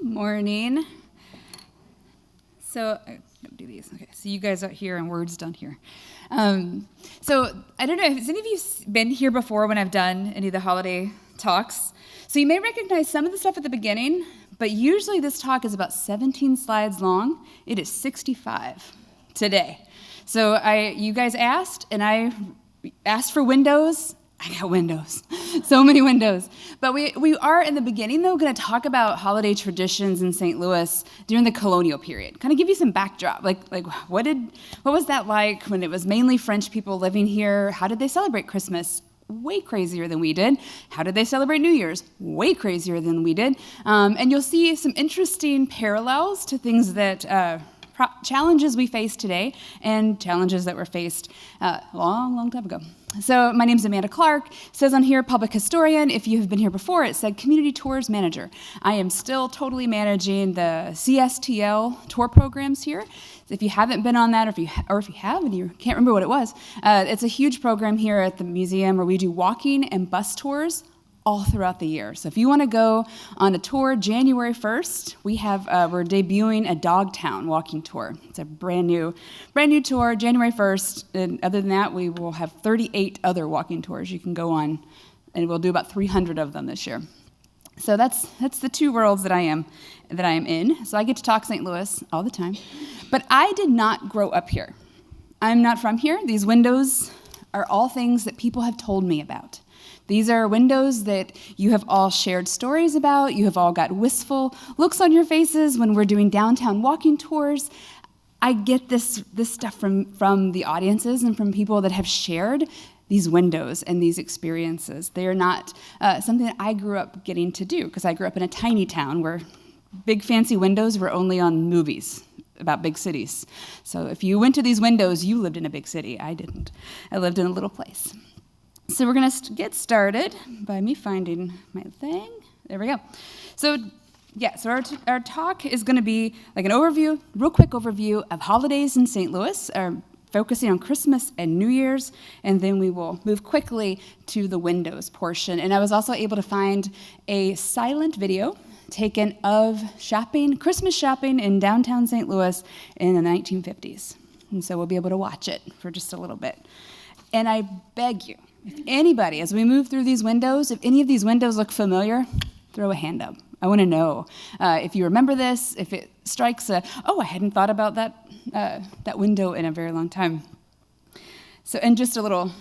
Morning. So I'm gonna do these. Okay, so you guys out here and words down here. So I don't know, has any of you been here before when I've done any of the holiday talks? So you may recognize some of the stuff at the beginning, but usually this talk is about 17 slides long. It is 65 today. So you guys asked, and I asked for windows. I got windows, so many windows. But we are in the beginning, though, going to talk about holiday traditions in St. Louis during the colonial period. Kind of give you some backdrop, like what was that like when it was mainly French people living here? How did they celebrate Christmas? Way crazier than we did. How did they celebrate New Year's? Way crazier than we did. And you'll see some interesting parallels to things that challenges we face today and challenges that were faced a long time ago. So my name's Amanda Clark. It says on here, public historian. If you have been here before, it said community tours manager. I am still totally managing the CSTL tour programs here. If you haven't been on that, or if you have and you can't remember what it was, it's a huge program here at the museum where we do walking and bus tours all throughout the year. So if you want to go on a tour January 1st, we're debuting a Dogtown walking tour. It's a brand new tour, January 1st. And other than that, we will have 38 other walking tours you can go on, and we'll do about 300 of them this year. So that's the two worlds that I am in. So I get to talk St. Louis all the time. But I did not grow up here. I'm not from here. These windows are all things that people have told me about. These are windows that you have all shared stories about. You have all got wistful looks on your faces when we're doing downtown walking tours. I get this stuff from the audiences and from people that have shared these windows and these experiences. They are not something that I grew up getting to do, because I grew up in a tiny town where big fancy windows were only on movies about big cities. So if you went to these windows, you lived in a big city. I didn't. I lived in a little place. So we're going to get started by me finding my thing. There we go. So our talk is going to be like an overview, real quick overview of holidays in St. Louis, focusing on Christmas and New Year's, and then we will move quickly to the windows portion. And I was also able to find a silent video taken of Christmas shopping in downtown St. Louis in the 1950s. And so we'll be able to watch it for just a little bit. And I beg you, if anybody, as we move through these windows, if any of these windows look familiar, throw a hand up. I want to know if you remember this, if it strikes I hadn't thought about that window in a very long time. So, and just a little,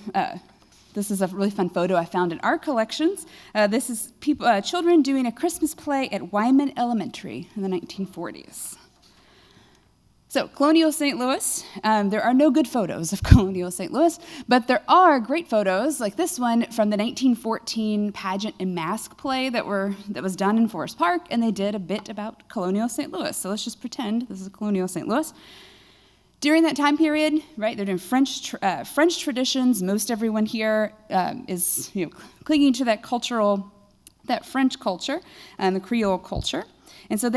this is a really fun photo I found in our collections. This is children doing a Christmas play at Wyman Elementary in the 1940s. So, colonial St. Louis, there are no good photos of colonial St. Louis, but there are great photos, like this one from the 1914 pageant and mask play that was done in Forest Park, and they did a bit about colonial St. Louis. So let's just pretend this is colonial St. Louis. During that time period, right, they're doing French traditions. Most everyone here is clinging to that French culture and the Creole culture, and so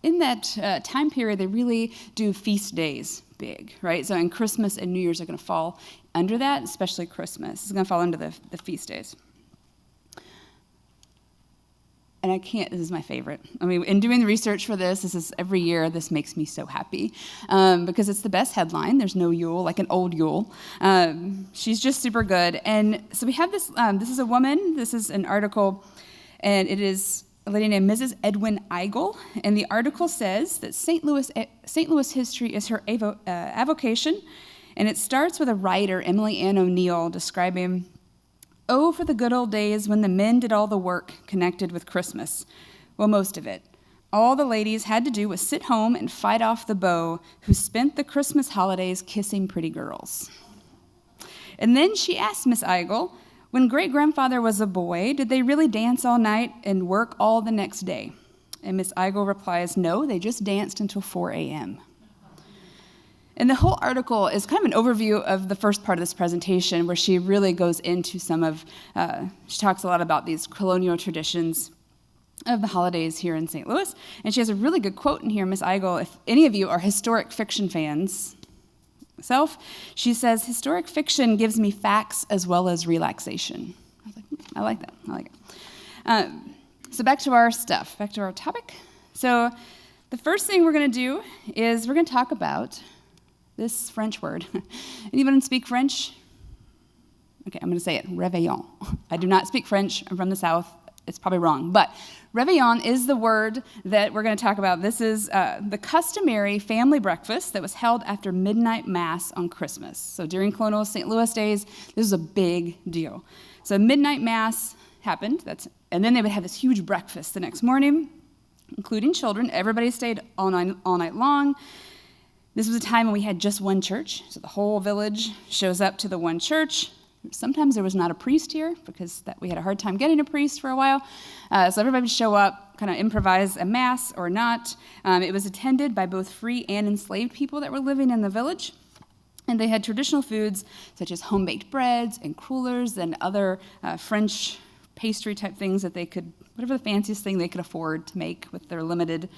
in that time period, they really do feast days big, right? So, and Christmas and New Year's are going to fall under that, especially Christmas. It's going to fall under the feast days. And this is my favorite. I mean, in doing the research for this is every year, this makes me so happy because it's the best headline. There's no Yule, like an old Yule. She's just super good. And so we have this, this is a woman, this is an article, and it is a lady named Mrs. Edwin Eigel, and the article says that St. Louis history is her avocation, and it starts with a writer, Emily Ann O'Neill, describing, "Oh, for the good old days when the men did all the work connected with Christmas. Well, most of it. All the ladies had to do was sit home and fight off the beaux who spent the Christmas holidays kissing pretty girls." And then she asked Miss Eigel, when great-grandfather was a boy, did they really dance all night and work all the next day? And Miss Eigel replies, no, they just danced until 4 a.m. And the whole article is kind of an overview of the first part of this presentation, where she really goes into she talks a lot about these colonial traditions of the holidays here in St. Louis. And she has a really good quote in here, Miss Eigel, if any of you are historic fiction fans, she says, historic fiction gives me facts as well as relaxation. I was like, I like that. So back to our stuff, back to our topic. So the first thing we're going to do is we're going to talk about this French word. Anyone speak French? Okay, I'm going to say it, réveillon. I do not speak French. I'm from the South. It's probably wrong. But réveillon is the word that we're going to talk about. This is the customary family breakfast that was held after midnight mass on Christmas. So during colonial St. Louis days, this was a big deal. So midnight mass happened, and then they would have this huge breakfast the next morning, including children. Everybody stayed all night long. This was a time when we had just one church, so the whole village shows up to the one church. Sometimes there was not a priest here because we had a hard time getting a priest for a while. So everybody would show up, kind of improvise a mass or not. It was attended by both free and enslaved people that were living in the village. And they had traditional foods such as home-baked breads and crullers and other French pastry type things that they could, whatever the fanciest thing they could afford to make with their limited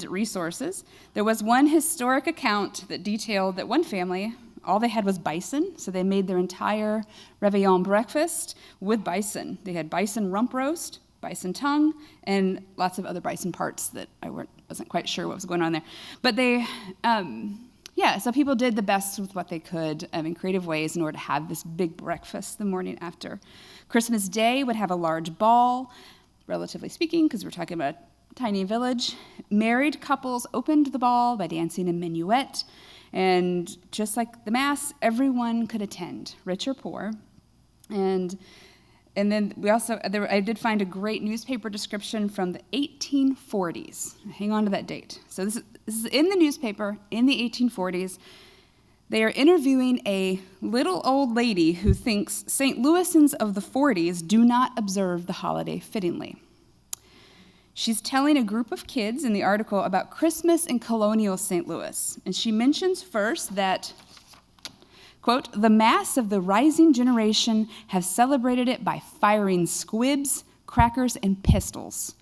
resources. There was one historic account that detailed that one family, all they had was bison, so they made their entire réveillon breakfast with bison. They had bison rump roast, bison tongue, and lots of other bison parts that I wasn't quite sure what was going on there. But so people did the best with what they could in creative ways in order to have this big breakfast the morning after. Christmas Day would have a large ball, relatively speaking, because we're talking about a tiny village. Married couples opened the ball by dancing a minuet. And just like the Mass, everyone could attend, rich or poor. And then I did find a great newspaper description from the 1840s. Hang on to that date. So this is in the newspaper in the 1840s. They are interviewing a little old lady who thinks St. Louisans of the 40s do not observe the holiday fittingly. She's telling a group of kids in the article about Christmas in colonial St. Louis. And she mentions first that, quote, the mass of the rising generation have celebrated it by firing squibs, crackers, and pistols,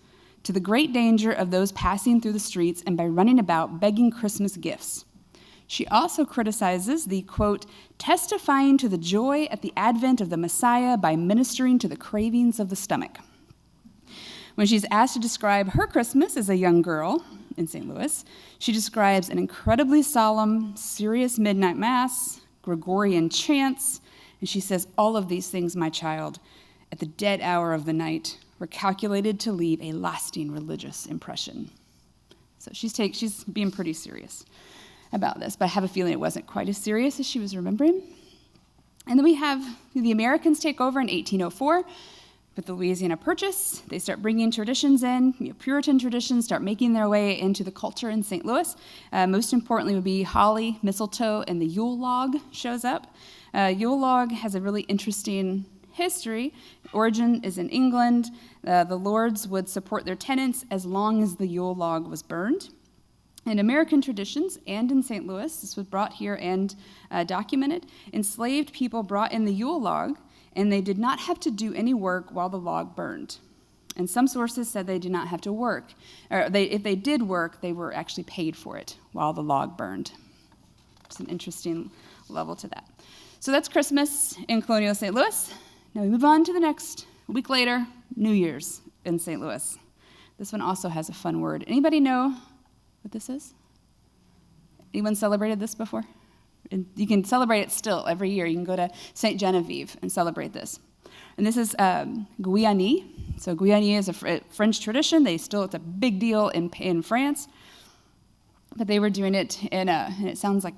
to the great danger of those passing through the streets and by running about begging Christmas gifts. She also criticizes the, quote, testifying to the joy at the advent of the Messiah by ministering to the cravings of the stomach. When she's asked to describe her Christmas as a young girl in St. Louis, she describes an incredibly solemn, serious midnight mass, Gregorian chants, and she says, all of these things, my child, at the dead hour of the night, were calculated to leave a lasting religious impression. So she's being pretty serious about this, but I have a feeling it wasn't quite as serious as she was remembering. And then we have the Americans take over in 1804. With the Louisiana Purchase, they start bringing traditions in. Puritan traditions start making their way into the culture in St. Louis. Most importantly would be holly, mistletoe, and the Yule log shows up. Yule log has a really interesting history. Origin is in England. The lords would support their tenants as long as the Yule log was burned. In American traditions and in St. Louis, this was brought here and documented, enslaved people brought in the Yule log, and they did not have to do any work while the log burned. And some sources said they did not have to work, or if they did work, they were actually paid for it while the log burned. It's an interesting level to that. So that's Christmas in colonial St. Louis. Now we move on to the next. A week later, New Year's in St. Louis. This one also has a fun word. Anybody know what this is? Anyone celebrated this before? And you can celebrate it still every year. You can go to St. Genevieve and celebrate this. And this is Guiani. So Guiani is a French tradition. It's a big deal in France. But they were doing it and it sounds like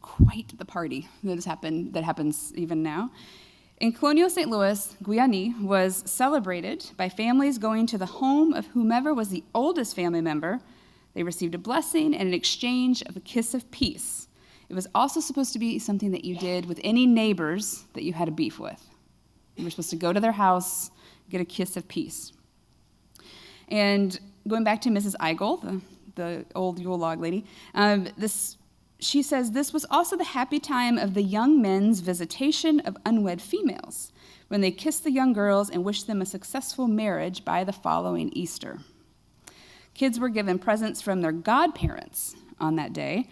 quite the party that happens even now. In colonial St. Louis, Guiani was celebrated by families going to the home of whomever was the oldest family member. They received a blessing and an exchange of a kiss of peace. It was also supposed to be something that you did with any neighbors that you had a beef with. You were supposed to go to their house, get a kiss of peace. And going back to Mrs. Eigel, the old Yule log lady, she says this was also the happy time of the young men's visitation of unwed females, when they kissed the young girls and wished them a successful marriage by the following Easter. Kids were given presents from their godparents on that day,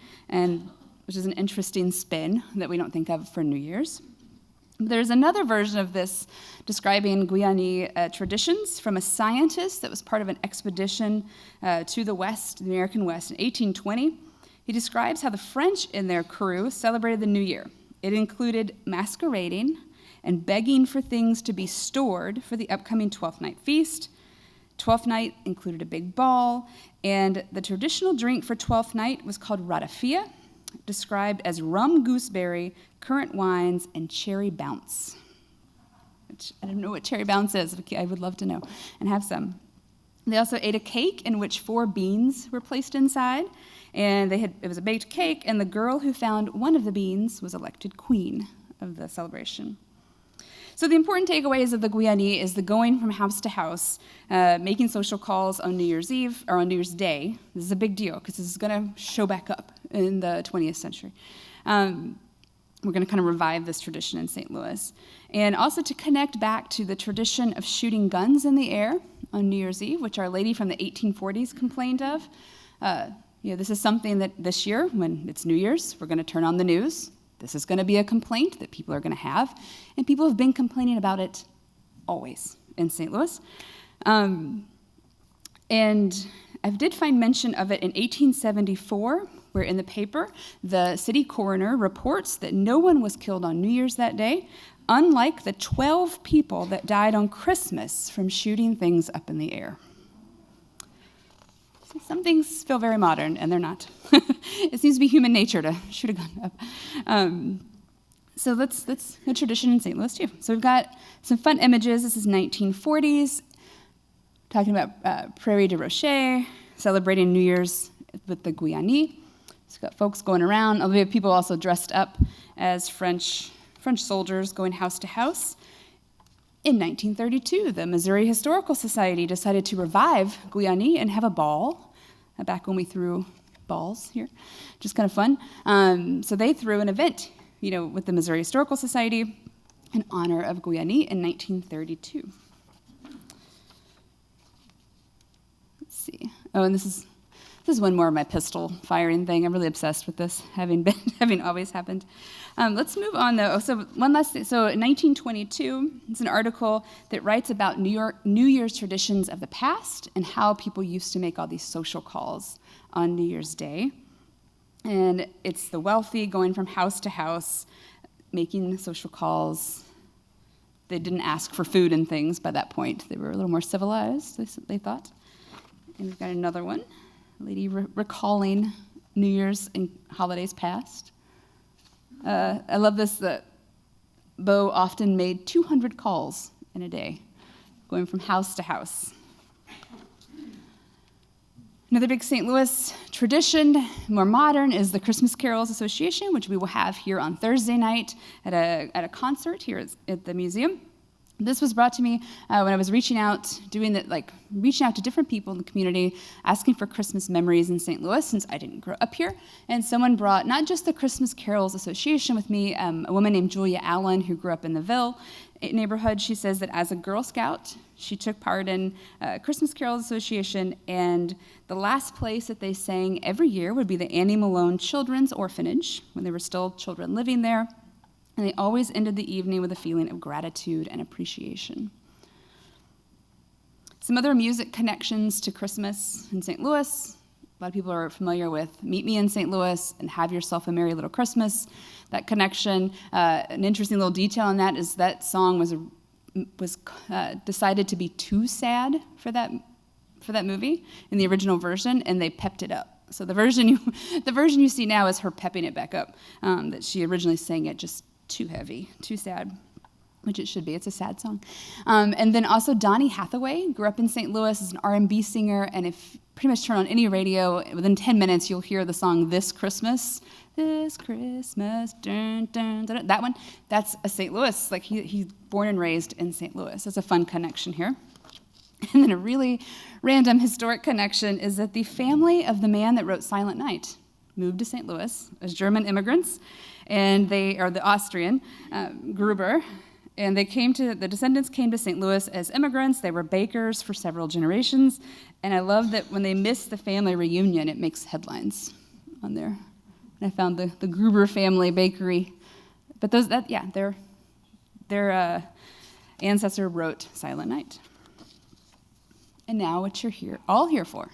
which is an interesting spin that we don't think of for New Year's. There's another version of this describing Guyanese traditions from a scientist that was part of an expedition to the West, the American West, in 1820. He describes how the French in their crew celebrated the New Year. It included masquerading and begging for things to be stored for the upcoming Twelfth Night feast. Twelfth Night included a big ball, and the traditional drink for Twelfth Night was called ratafia, described as rum gooseberry, currant wines, and cherry bounce. Which I don't know what cherry bounce is. I would love to know and have some. They also ate a cake in which 4 beans were placed inside, and it was a baked cake, and the girl who found one of the beans was elected queen of the celebration. So the important takeaways of the Guyanese is the going from house to house, making social calls on New Year's Eve or on New Year's Day. This is a big deal because this is going to show back up in the 20th century. We're going to kind of revive this tradition in St. Louis. And also to connect back to the tradition of shooting guns in the air on New Year's Eve, which Our Lady from the 1840s complained of. This is something that this year, when it's New Year's, we're going to turn on the news. This is going to be a complaint that people are going to have, and people have been complaining about it always in St. Louis. And I did find mention of it in 1874, where in the paper, the city coroner reports that no one was killed on New Year's that day, unlike the 12 people that died on Christmas from shooting things up in the air. Some things feel very modern, and they're not. It seems to be human nature to shoot a gun up. So that's a tradition in St. Louis, too. So we've got some fun images. This is 1940s, talking about Prairie du Rocher, celebrating New Year's with the Guyanese. So we've got folks going around. We have people also dressed up as French soldiers going house to house. In 1932, the Missouri Historical Society decided to revive Guyanese and have a ball, back when we threw balls here, just kind of fun. So they threw an event, with the Missouri Historical Society in honor of Guyanese in 1932. Let's see. Oh, and this is one more of my pistol firing thing. I'm really obsessed with this, having always happened. Let's move on, though. So one last thing. So in 1922, it's an article that writes about New Year's traditions of the past and how people used to make all these social calls on New Year's Day. And it's the wealthy going from house to house, making social calls. They didn't ask for food and things by that point. They were a little more civilized, they thought. And we've got another one. A lady recalling New Year's and holidays past. I love this, that Beau often made 200 calls in a day, going from house to house. Another big St. Louis tradition, more modern, is the Christmas Carols Association, which we will have here on Thursday night at a concert here at the museum. This was brought to me when I was reaching out to different people in the community, asking for Christmas memories in St. Louis, since I didn't grow up here. And someone brought not just the Christmas Carols Association with me, a woman named Julia Allen, who grew up in the Ville neighborhood. She says that as a Girl Scout, she took part in Christmas Carols Association, and the last place that they sang every year would be the Annie Malone Children's Orphanage, when there were still children living there. And they always ended the evening with a feeling of gratitude and appreciation. Some other music connections to Christmas in St. Louis. A lot of people are familiar with Meet Me in St. Louis and Have Yourself a Merry Little Christmas. That connection, an interesting little detail on that is that song was decided to be too sad for that movie in the original version, and they pepped it up. So the version you see now is her pepping it back up. That she originally sang it just too heavy, too sad, which it should be. It's a sad song. And then also Donny Hathaway grew up in St. Louis as an R&B singer, and if pretty much turn on any radio, within 10 minutes you'll hear the song This Christmas, dun, dun, dun, that one, that's a St. Louis, like he's born and raised in St. Louis. That's a fun connection here. And then a really random historic connection is that the family of the man that wrote Silent Night moved to St. Louis as German immigrants, and they are the Austrian, Gruber, and the descendants came to St. Louis as immigrants. They were bakers for several generations, and I love that when they miss the family reunion, it makes headlines on there. And I found the Gruber family bakery, but they're their ancestor wrote Silent Night. And now what you're all here for,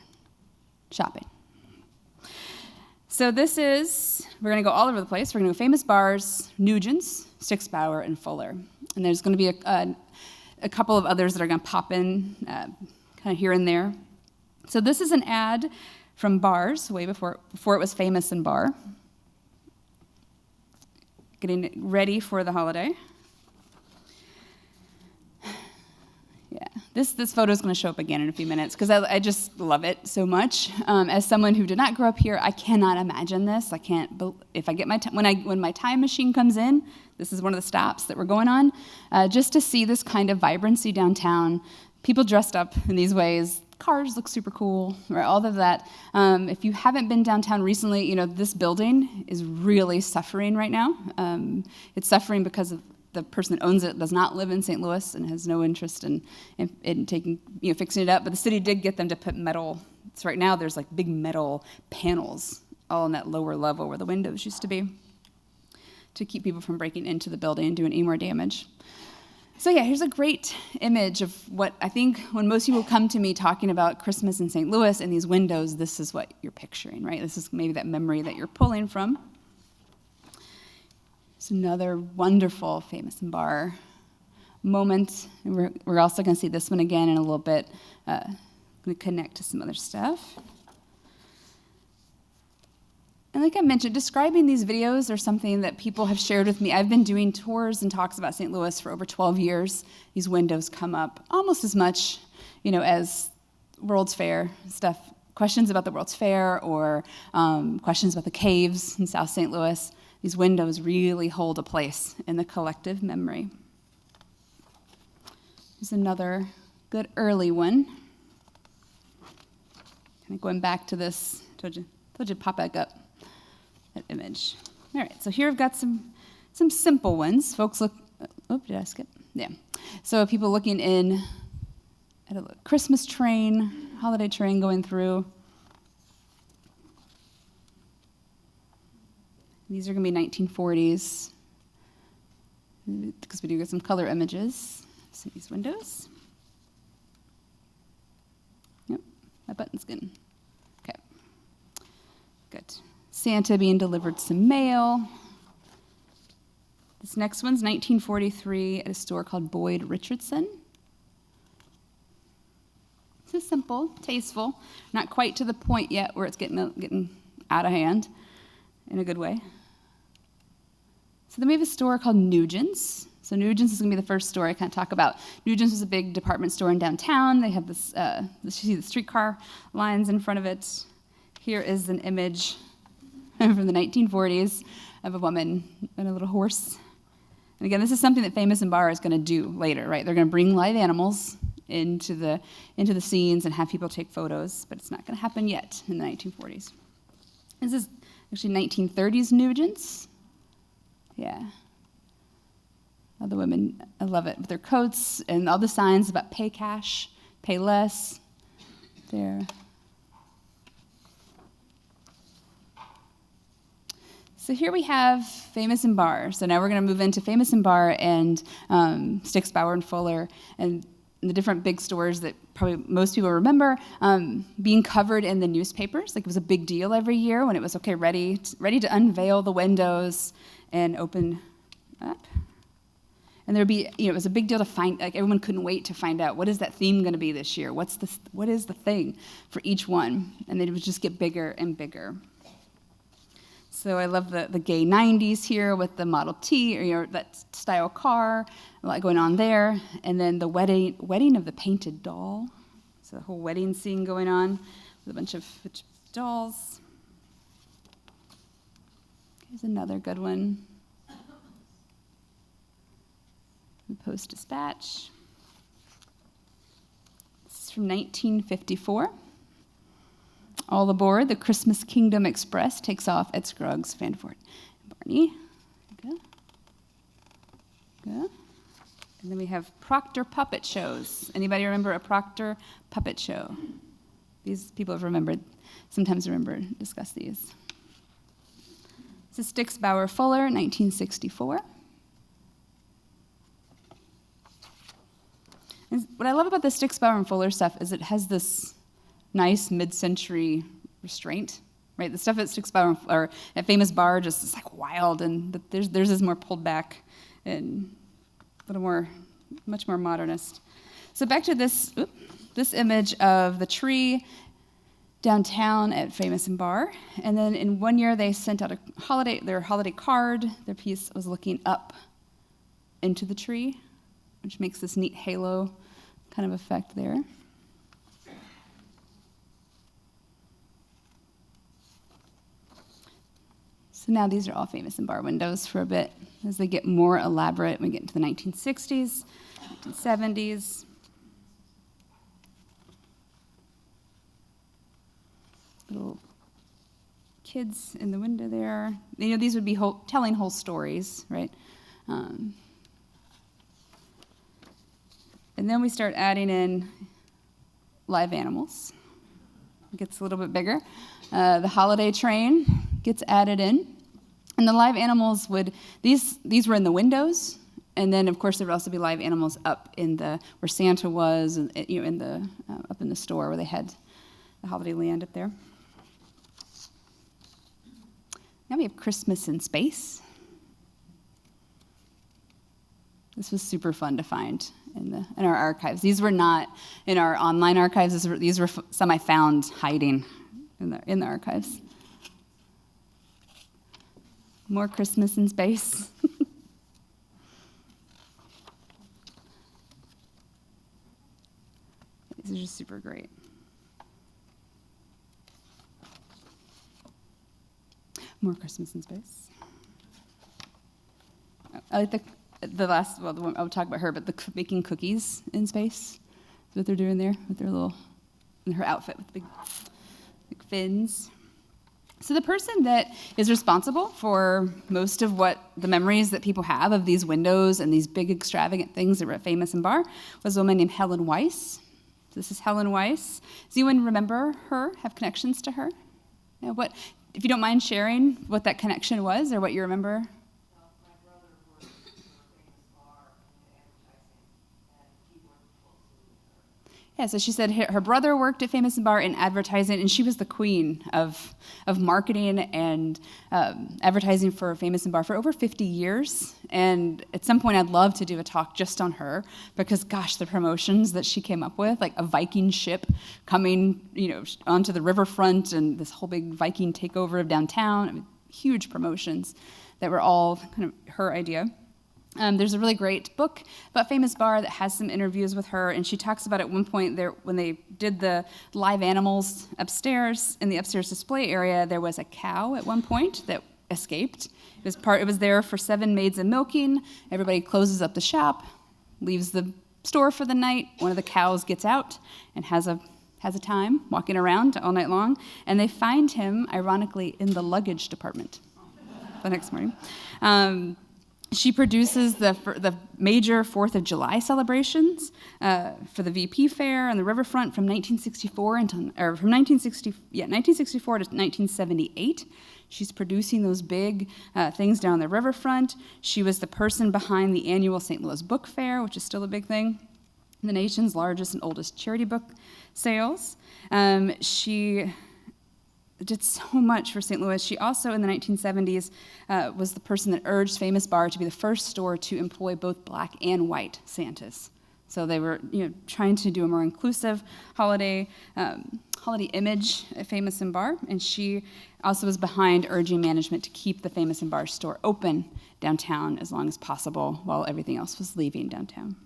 shopping. So we're going to go all over the place. We're going to go famous bars, Nugent's, Stix Bauer, and Fuller. And there's going to be a couple of others that are going to pop in kind of here and there. So this is an ad from Bars, way before it was Famous and Bar. Getting ready for the holiday. Yeah, this photo is going to show up again in a few minutes because I just love it so much. As someone who did not grow up here, I cannot imagine this. I can't. If I get when my time machine comes in, this is one of the stops that we're going on, just to see this kind of vibrancy downtown. People dressed up in these ways. Cars look super cool, right? All of that. If you haven't been downtown recently, this building is really suffering right now. It's suffering because of the person that owns it does not live in St. Louis and has no interest in taking, fixing it up. But the city did get them to put metal. So right now there's like big metal panels all in that lower level where the windows used to be to keep people from breaking into the building and doing any more damage. So yeah, here's a great image of what I think when most people come to me talking about Christmas in St. Louis and these windows, this is what you're picturing, right? This is maybe that memory that you're pulling from. It's another wonderful Famous and Bar moment. And we're also going to see this one again in a little bit. Going to connect to some other stuff. And like I mentioned, describing these videos are something that people have shared with me. I've been doing tours and talks about St. Louis for over 12 years. These windows come up almost as much, as World's Fair stuff, questions about the World's Fair or questions about the caves in South St. Louis. These windows really hold a place in the collective memory. Here's another good early one. Kind of going back to this, told you to pop back up that image. All right, so here I've got some simple ones. Folks look, did I skip? Yeah. So people looking in at a Christmas train, holiday train going through. These are going to be 1940s, because we do get some color images. See these windows. Yep, my button's good. Okay, good. Santa being delivered some mail. This next one's 1943 at a store called Boyd Richardson. This is simple, tasteful, not quite to the point yet where it's getting out of hand in a good way. So then we have a store called Nugent's. So Nugent's is going to be the first store I kind of talk about. Nugent's is a big department store in downtown. They have this, you see the streetcar lines in front of it. Here is an image from the 1940s of a woman and a little horse. And again, this is something that Famous and Bar is going to do later, right? They're going to bring live animals into the scenes and have people take photos, but it's not going to happen yet in the 1940s. This is actually 1930s Nugent's. Yeah. All the women, I love it, with their coats and all the signs about pay cash, pay less. There. So here we have Famous and Bar. So now we're going to move into Famous and Bar and Stix Bauer and Fuller and the different big stores that probably most people remember being covered in the newspapers. Like it was a big deal every year when it was ready to unveil the windows and open up. And there'd be, it was a big deal to find, like everyone couldn't wait to find out what is that theme going to be this year? What is the thing for each one? And they would just get bigger and bigger. So I love the gay 90s here with the Model T, or that style car, a lot going on there. And then the wedding of the painted doll. So the whole wedding scene going on with a bunch of dolls. Here's another good one. The Post-Dispatch. This is from 1954. All aboard, the Christmas Kingdom Express takes off at Scruggs, Vanderford, and Barney. Good. Good. And then we have Proctor puppet shows. Anybody remember a Proctor puppet show? These people have sometimes discuss these. This is Stix Bauer Fuller, 1964. what I love about the Stix-Bauer and Fuller stuff is it has this nice mid-century restraint, right? The stuff at Stix-Bauer or at Famous Bar just is like wild, and theirs is more pulled back and a little more, much more modernist. So back to this image of the tree downtown at Famous and Bar. And then in one year, they sent out their holiday card. Their piece was looking up into the tree, which makes this neat halo kind of effect there. So now these are all Famous and Bar windows for a bit. As they get more elaborate, we get into the 1960s, 1970s. Little kids in the window there. These would be telling whole stories, right? And then we start adding in live animals. It gets a little bit bigger. The holiday train gets added in. And the live animals these were in the windows. And then, of course, there would also be live animals up in where Santa was, up in the store where they had the holiday land up there. Now we have Christmas in space. This was super fun to find in our archives. These were not in our online archives. These were some I found hiding in the archives. More Christmas in space. These are just super great. More Christmas in space. I like the last, well, the one, I'll talk about her, but making cookies in space is what they're doing there with their in her outfit with big fins. So the person that is responsible for most of what the memories that people have of these windows and these big extravagant things that were at Famous and Bar was a woman named Helen Weiss. This is Helen Weiss. Does anyone remember her, have connections to her? If you don't mind sharing what that connection was or what you remember. Well, my brother worked for Famous Bar in advertising, and he worked closely with her. Yeah, so she said her brother worked at Famous and Bar in advertising, and she was the queen of marketing and advertising for Famous and Bar for over 50 years. And at some point, I'd love to do a talk just on her because, gosh, the promotions that she came up with, like a Viking ship coming, onto the riverfront and this whole big Viking takeover of downtown. I mean, huge promotions that were all kind of her idea. There's a really great book about Famous Bar that has some interviews with her, and she talks about at one point there when they did the live animals upstairs, in the upstairs display area, there was a cow at one point that escaped. It was there for 7 maids of milking. Everybody closes up the shop, leaves the store for the night. One of the cows gets out and has a time walking around all night long, and they find him, ironically, in the luggage department the next morning. She produces the major 4th of July celebrations for the VP Fair on the riverfront from 1964 from 1964 to 1978. She's producing those big things down the riverfront. She was the person behind the annual St. Louis Book Fair, which is still a big thing, the nation's largest and oldest charity book sales. She did so much for St. Louis. She also, in the 1970s, was the person that urged Famous Bar to be the first store to employ both black and white Santas. So they were, trying to do a more inclusive holiday image at Famous and Bar, and she also was behind urging management to keep the Famous and Bar store open downtown as long as possible while everything else was leaving downtown,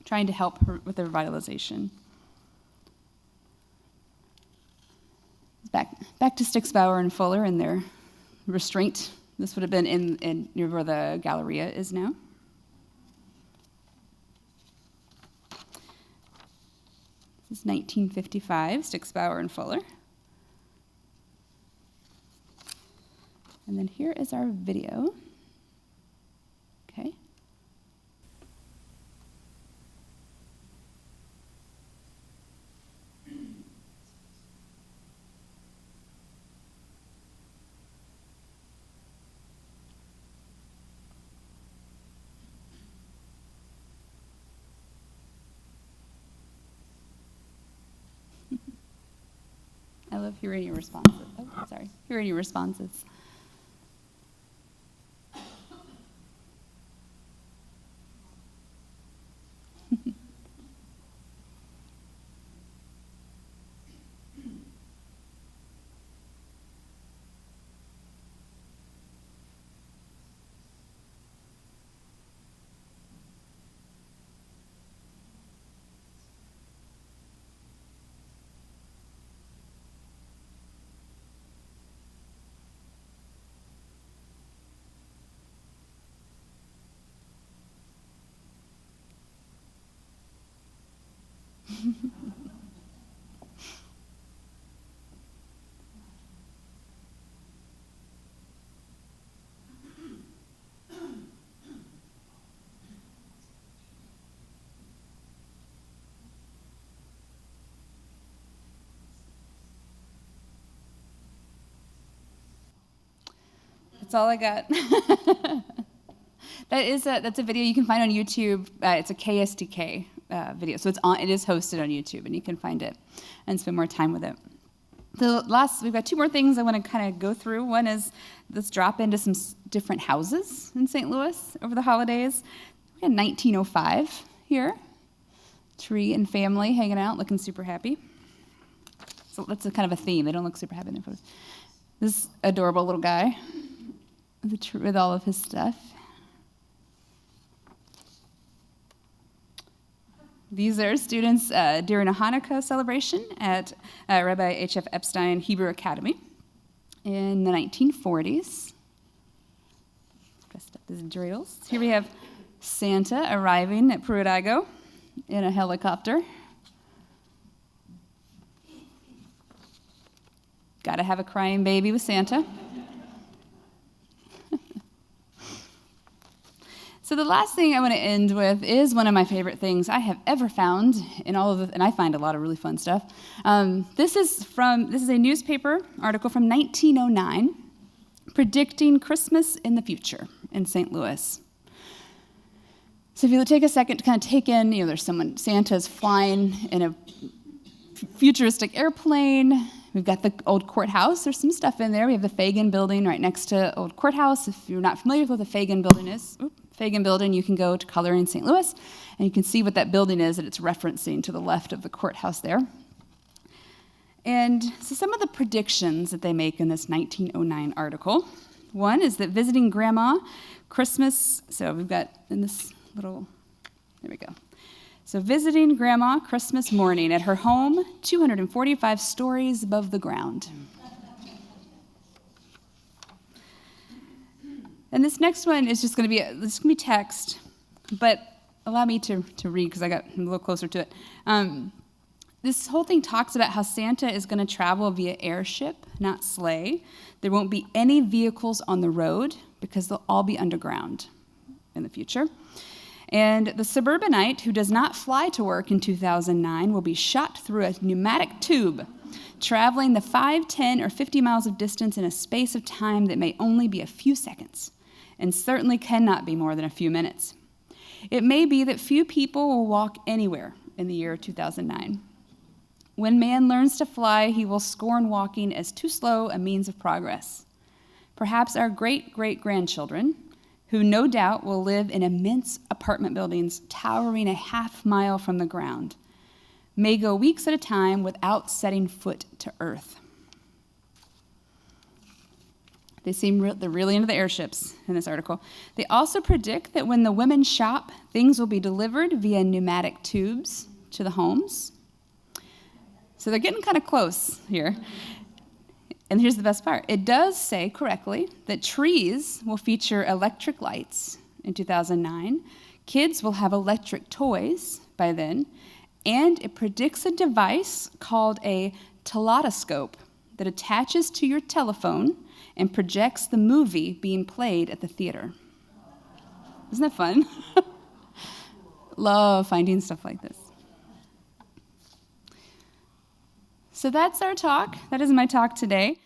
trying to help her with the revitalization. Back to Stix-Bauer and Fuller and their restraint. This would have been in near where the Galleria is now. This is 1955, Stix-Bauer and Fuller. And then here is our video. Okay. love hearing your responses. Oh, sorry, hearing your responses. That's all I got. That's a video you can find on YouTube. It's a KSDK video, so it is hosted on YouTube, and you can find it and spend more time with it. We've got two more things I want to kind of go through. One is let's drop into some different houses in St. Louis over the holidays. We got 1905 here, tree and family hanging out, looking super happy. So that's a kind of a theme. They don't look super happy in their photos. This adorable little guy with all of his stuff. These are students during a Hanukkah celebration at Rabbi H.F. Epstein Hebrew Academy in the 1940s. Dressed up as drills. Here we have Santa arriving at Pruitt-Igoe in a helicopter. Gotta have a crying baby with Santa. So the last thing I want to end with is one of my favorite things I have ever found in and I find a lot of really fun stuff. This is a newspaper article from 1909 predicting Christmas in the future in St. Louis. So if you take a second to kind of take in, there's Santa's flying in a futuristic airplane. We've got the old courthouse. There's some stuff in there. We have the Fagan building right next to old courthouse. If you're not familiar with what the Fagan building is, Fagan building, you can go to Coloring St. Louis, and you can see what that building is that it's referencing to the left of the courthouse there. And so some of the predictions that they make in this 1909 article. One is that visiting Grandma Christmas, so we've got in this little, there we go. So visiting Grandma Christmas morning at her home, 245 stories above the ground. And this next one is just going to be text, but allow me to read because I got a little closer to it. This whole thing talks about how Santa is going to travel via airship, not sleigh. There won't be any vehicles on the road because they'll all be underground in the future. And the suburbanite who does not fly to work in 2009 will be shot through a pneumatic tube, traveling the 5, 10, or 50 miles of distance in a space of time that may only be a few seconds, and certainly cannot be more than a few minutes. It may be that few people will walk anywhere in the year 2009. When man learns to fly, he will scorn walking as too slow a means of progress. Perhaps our great-great-grandchildren, who no doubt will live in immense apartment buildings towering a half mile from the ground, may go weeks at a time without setting foot to earth. They're really into the airships in this article. They also predict that when the women shop, things will be delivered via pneumatic tubes to the homes. So they're getting kind of close here. And here's the best part. It does say correctly that trees will feature electric lights in 2009. Kids will have electric toys by then. And it predicts a device called a teledoscope that attaches to your telephone and projects the movie being played at the theater. Isn't that fun? Love finding stuff like this. So that's our talk. That is my talk today.